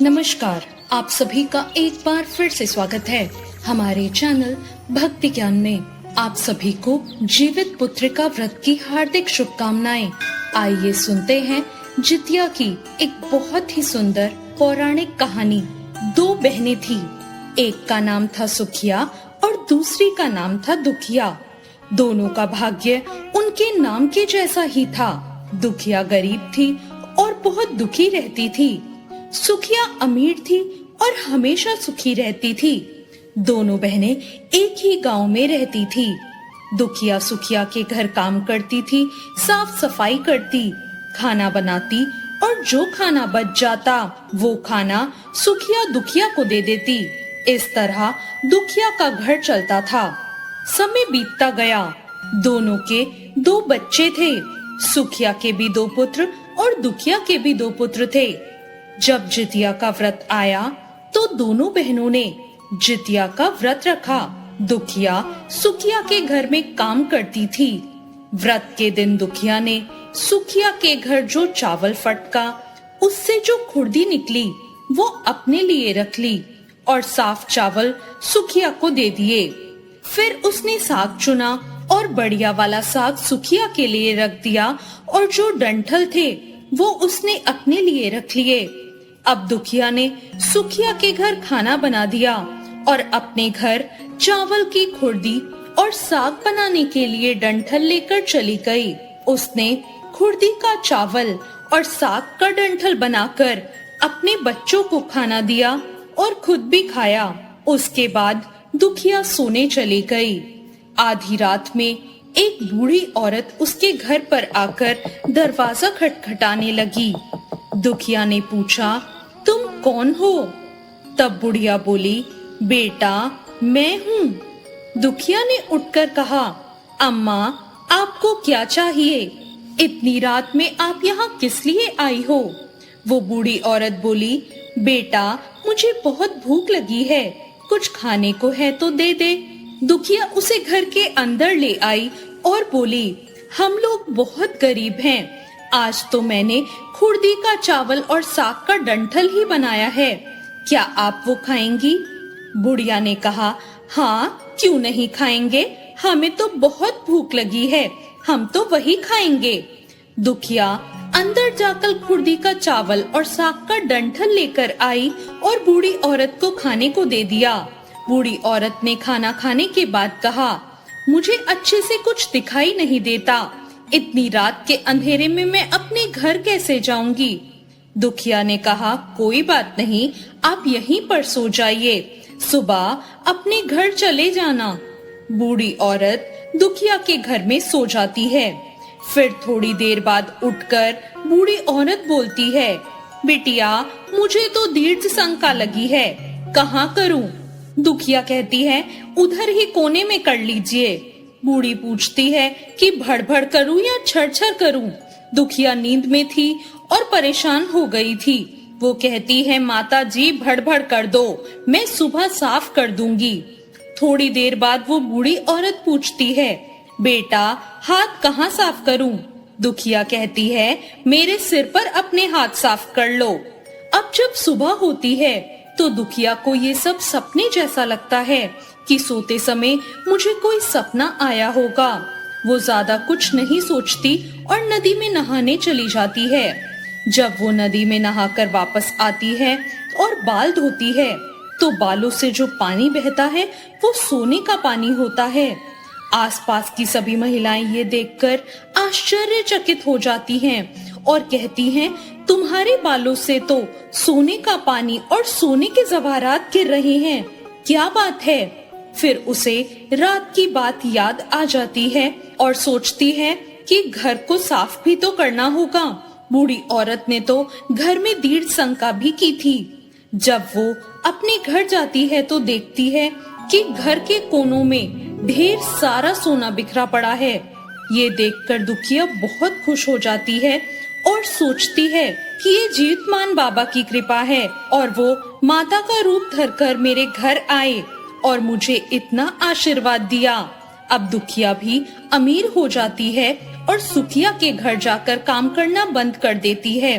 नमस्कार, आप सभी का एक बार फिर से स्वागत है हमारे चैनल भक्ति ज्ञान में। आप सभी को जीवित पुत्रिका व्रत की हार्दिक शुभकामनाएं। आइए सुनते हैं जितिया की एक बहुत ही सुंदर पौराणिक कहानी। दो बहनें थी, एक का नाम था सुखिया और दूसरी का नाम था दुखिया। दोनों का भाग्य उनके नाम के जैसा ही था। दुखिया गरीब थी और बहुत दुखी रहती थी। सुखिया अमीर थी और हमेशा सुखी रहती थी। दोनों बहनें एक ही गांव में रहती थी। दुखिया सुखिया के घर काम करती थी, साफ सफाई करती, खाना बनाती और जो खाना बच जाता वो खाना सुखिया दुखिया को दे देती। इस तरह दुखिया का घर चलता था। समय बीतता गया। दोनों के दो बच्चे थे। सुखिया के भी दो पुत्र और दुखिया के भी दो पुत्र थे। जब जितिया का व्रत आया तो दोनों बहनों ने जितिया का व्रत रखा। दुखिया सुखिया के घर में काम करती थी। व्रत के दिन दुखिया ने सुखिया के घर जो चावल फटका, उससे जो खुर्दी निकली वो अपने लिए रख ली और साफ चावल सुखिया को दे दिए। फिर उसने साग चुना और बढ़िया वाला साग सुखिया के लिए रख दिया और जो डंठल थे वो उसने अपने लिए रख लिए। अब दुखिया ने सुखिया के घर खाना बना दिया और अपने घर चावल की खुर्दी और साग बनाने के लिए डंठल लेकर चली गई। उसने खुर्दी का चावल और साग का डंठल बनाकर अपने बच्चों को खाना दिया और खुद भी खाया। उसके बाद दुखिया सोने चली गई। आधी रात में एक बूढ़ी औरत उसके घर पर आकर दरवाजा खटखटाने लगी। दुखिया ने पूछा, तुम कौन हो? तब बुढ़िया बोली, बेटा मैं हूँ। दुखिया ने उठकर कहा, अम्मा आपको क्या चाहिए? इतनी रात में आप यहाँ किस लिए आई हो? वो बूढ़ी औरत बोली, बेटा मुझे बहुत भूख लगी है, कुछ खाने को है तो दे दे। दुखिया उसे घर के अंदर ले आई और बोली, हम लोग बहुत गरीब हैं, आज तो मैंने खुर्दी का चावल और साग का डंठल ही बनाया है, क्या आप वो खाएंगी? बुढ़िया ने कहा, हाँ क्यों नहीं खाएंगे, हमें तो बहुत भूख लगी है, हम तो वही खाएंगे। दुखिया अंदर जाकर खुर्दी का चावल और साग का डंठल लेकर आई और बूढ़ी औरत को खाने को दे दिया। बूढ़ी औरत ने खाना खाने के बाद कहा, मुझे अच्छे से कुछ दिखाई नहीं देता, इतनी रात के अंधेरे में मैं अपने घर कैसे जाऊंगी? दुखिया ने कहा, कोई बात नहीं, आप यहीं पर सो जाइए, सुबह अपने घर चले जाना। बूढ़ी औरत दुखिया के घर में सो जाती है। फिर थोड़ी देर बाद उठकर बूढ़ी औरत बोलती है, बिटिया मुझे तो दीर्घ शंका लगी है, कहाँ करूं? दुखिया कहती है, उधर ही कोने में कर लीजिए। बूढ़ी पूछती है कि भड़भड़ करूं या छड़-छड़ करूं? दुखिया नींद में थी और परेशान हो गई थी। वो कहती है, माता जी भड़भड़ कर दो, मैं सुबह साफ कर दूंगी। थोड़ी देर बाद वो बूढ़ी औरत पूछती है, बेटा हाथ कहाँ साफ करूं? दुखिया कहती है, मेरे सिर पर अपने हाथ साफ कर लो। अब जब सुबह होती है तो दुखिया को ये सब सपने जैसा लगता है कि सोते समय मुझे कोई सपना आया होगा। वो ज्यादा कुछ नहीं सोचती और नदी में नहाने चली जाती है। जब वो नदी में नहाकर वापस आती है और बाल धोती है तो बालों से जो पानी बहता है वो सोने का पानी होता है। आसपास की सभी महिलाएं ये देखकर आश्चर्यचकित हो जाती हैं और कहती हैं, तुम्हारे बालों से तो सोने का पानी और सोने के जवाहरात गिर रहे हैं, क्या बात है? फिर उसे रात की बात याद आ जाती है और सोचती है कि घर को साफ भी तो करना होगा। बूढ़ी औरत ने तो घर में दीर्घ शंका भी की थी। जब वो अपने घर जाती है तो देखती है कि घर के कोनों में ढेर सारा सोना बिखरा पड़ा है। ये देखकर दुखिया बहुत खुश हो जाती है और सोचती है कि ये जीवतमान बाबा की कृपा है और वो माता का रूप धरकर मेरे घर आए और मुझे इतना आशीर्वाद दिया। अब दुखिया भी अमीर हो जाती है और सुखिया के घर जाकर काम करना बंद कर देती है।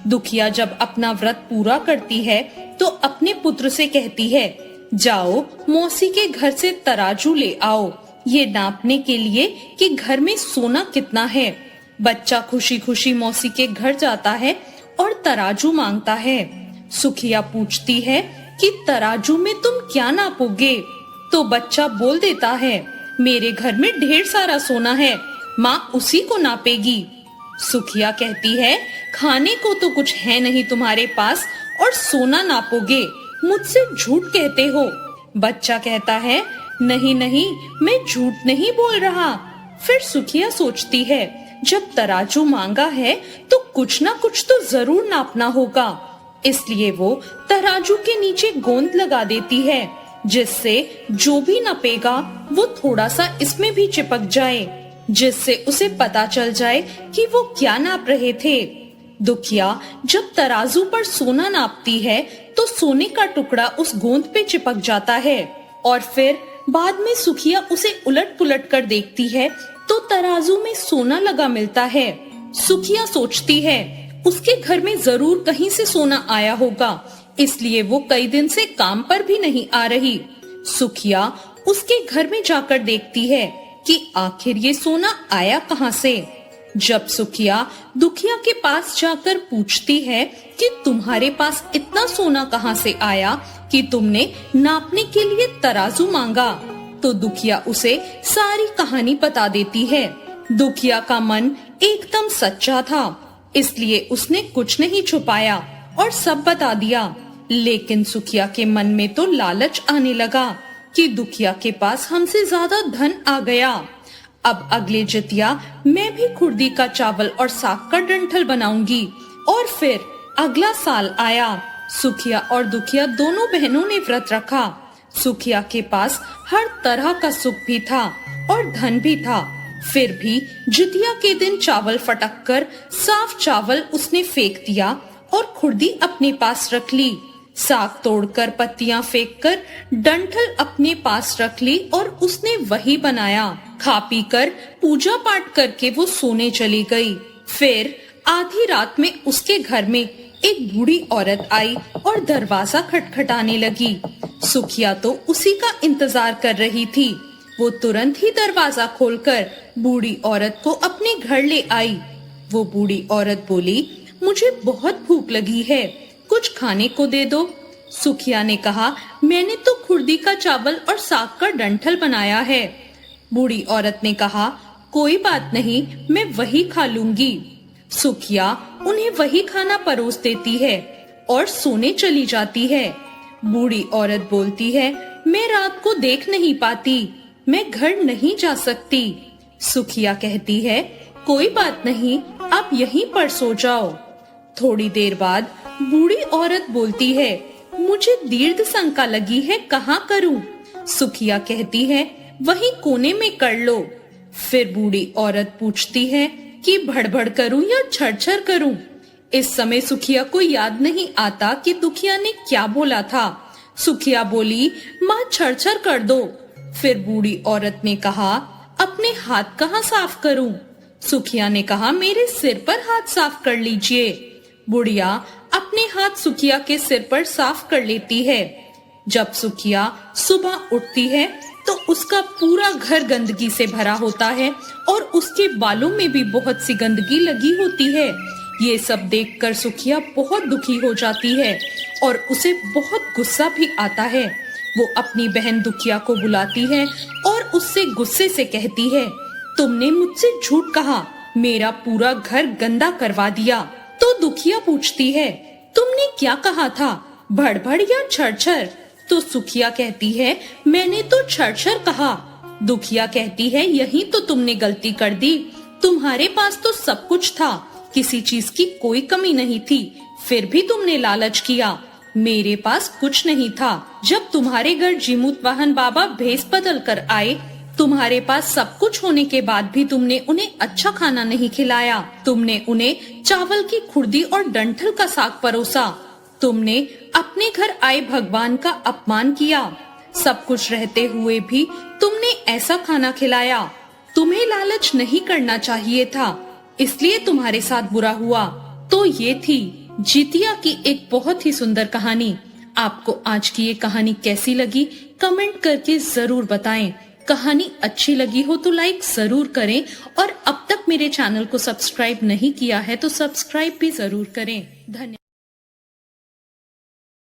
दुखिया जब अपना व्रत पूरा करती है तो अपने पुत्र से कहती है, जाओ मौसी के घर से तराजू ले आओ, ये नापने के लिए कि घर में सोना कितना है। बच्चा खुशी खुशी मौसी के घर जाता है और तराजू मांगता है। सुखिया पूछती है कि तराजू में तुम क्या नापोगे? तो बच्चा बोल देता है, मेरे घर में ढेर सारा सोना है, माँ उसी को नापेगी। सुखिया कहती है, खाने को तो कुछ है नहीं तुम्हारे पास और सोना नापोगे, मुझसे झूठ कहते हो। बच्चा कहता है, नहीं नहीं, मैं झूठ नहीं बोल रहा। फिर सुखिया सोचती है, जब तराजू मांगा है तो कुछ ना कुछ तो जरूर नापना होगा। इसलिए वो तराजू के नीचे गोंद लगा देती है, जिससे जो भी नपेगा वो थोड़ा सा इसमें भी चिपक जाए, जिससे उसे पता चल जाए कि वो क्या नाप रहे थे। दुखिया जब तराजू पर सोना नापती है तो सोने का टुकड़ा उस गोंद पे चिपक जाता है और फिर बाद में सुखिया उसे उलट पुलट कर देखती है तो तराजू में सोना लगा मिलता है। सुखिया सोचती है, उसके घर में जरूर कहीं से सोना आया होगा, इसलिए वो कई दिन से काम पर भी नहीं आ रही। सुखिया उसके घर में जाकर देखती है कि आखिर ये सोना आया कहाँ से। जब सुखिया दुखिया के पास जाकर पूछती है कि तुम्हारे पास इतना सोना कहाँ से आया कि तुमने नापने के लिए तराजू मांगा, तो दुखिया उसे सारी कहानी बता देती है। दुखिया का मन एकदम सच्चा था, इसलिए उसने कुछ नहीं छुपाया और सब बता दिया। लेकिन सुखिया के मन में तो लालच आने लगा कि दुखिया के पास हमसे ज्यादा धन आ गया। अब अगले जितिया मैं भी खुर्दी का चावल और साग का डंठल बनाऊंगी। और फिर अगला साल आया। सुखिया और दुखिया दोनों बहनों ने व्रत रखा। सुखिया के पास हर तरह का सुख भी था और धन भी था। फिर भी जितिया के दिन चावल फटक कर साफ चावल उसने फेंक दिया और खुर्दी अपने पास रख ली। साग तोड़कर पत्तियां फेंककर डंठल अपने पास रख ली और उसने वही बनाया। खा पी कर पूजा पाठ करके वो सोने चली गई। फिर आधी रात में उसके घर में एक बूढ़ी औरत आई और दरवाजा खटखटाने लगी। सुखिया तो उसी का इंतजार कर रही थी। वो तुरंत ही दरवाजा खोलकर बूढ़ी औरत को अपने घर ले आई। वो बूढ़ी औरत बोली, मुझे बहुत भूख लगी है, कुछ खाने को दे दो। सुखिया ने कहा, मैंने तो खुर्दी का चावल और साग का डंठल बनाया है। बूढ़ी औरत ने कहा, कोई बात नहीं, मैं वही खा लूंगी। सुखिया उन्हें वही खाना परोस देती है और सोने चली जाती है। बूढ़ी औरत बोलती है, मैं रात को देख नहीं पाती, मैं घर नहीं जा सकती। सुखिया कहती है, कोई बात नहीं, आप यहीं पर सो जाओ। थोड़ी देर बाद बूढ़ी औरत बोलती है, मुझे दीर्घ शंका लगी है, कहाँ करूं? सुखिया कहती है, वहीं कोने में कर लो। फिर बूढ़ी औरत पूछती है कि भड़बड़ करूं या छड़छड़ करूं? इस समय सुखिया को याद नहीं आता कि दुखिया ने क्या बोला था। सुखिया बोली, माँ छड़छड़ कर दो। फिर बूढ़ी औरत ने कहा, अपने हाथ कहाँ साफ करूं? सुखिया ने कहा, मेरे सिर पर हाथ साफ कर लीजिए। बुढ़िया अपने हाथ सुखिया के सिर पर साफ कर लेती है। जब सुखिया सुबह उठती है तो उसका पूरा घर गंदगी से भरा होता है और उसके बालों में भी बहुत सी गंदगी लगी होती है। ये सब देखकर सुखिया बहुत दुखी हो जाती है और उसे बहुत गुस्सा भी आता है। वो अपनी बहन दुखिया को बुलाती है और उससे गुस्से से कहती है, तुमने मुझसे झूठ कहा, मेरा पूरा घर गंदा करवा दिया। तो दुखिया पूछती है, तुमने क्या कहा था, भड़बड़ या छड़छड़? तो सुखिया कहती है, मैंने तो छड़छड़ कहा। दुखिया कहती है, यही तो तुमने गलती कर दी, तुम्हारे पास तो सब कुछ था, किसी चीज की कोई कमी नहीं थी, फिर भी तुमने लालच किया। मेरे पास कुछ नहीं था। जब तुम्हारे घर जीमूत वाहन बाबा भेस बदल कर आए, तुम्हारे पास सब कुछ होने के बाद भी तुमने उन्हें अच्छा खाना नहीं खिलाया। तुमने उन्हें चावल की खुर्दी और डंठल का साग परोसा। तुमने अपने घर आए भगवान का अपमान किया। सब कुछ रहते हुए भी तुमने ऐसा खाना खिलाया। तुम्हें लालच नहीं करना चाहिए था, इसलिए तुम्हारे साथ बुरा हुआ। तो ये थी जितिया की एक बहुत ही सुंदर कहानी। आपको आज की ये कहानी कैसी लगी कमेंट करके जरूर बताएं। कहानी अच्छी लगी हो तो लाइक जरूर करें और अब तक मेरे चैनल को सब्सक्राइब नहीं किया है तो सब्सक्राइब भी जरूर करें। धन्यवाद।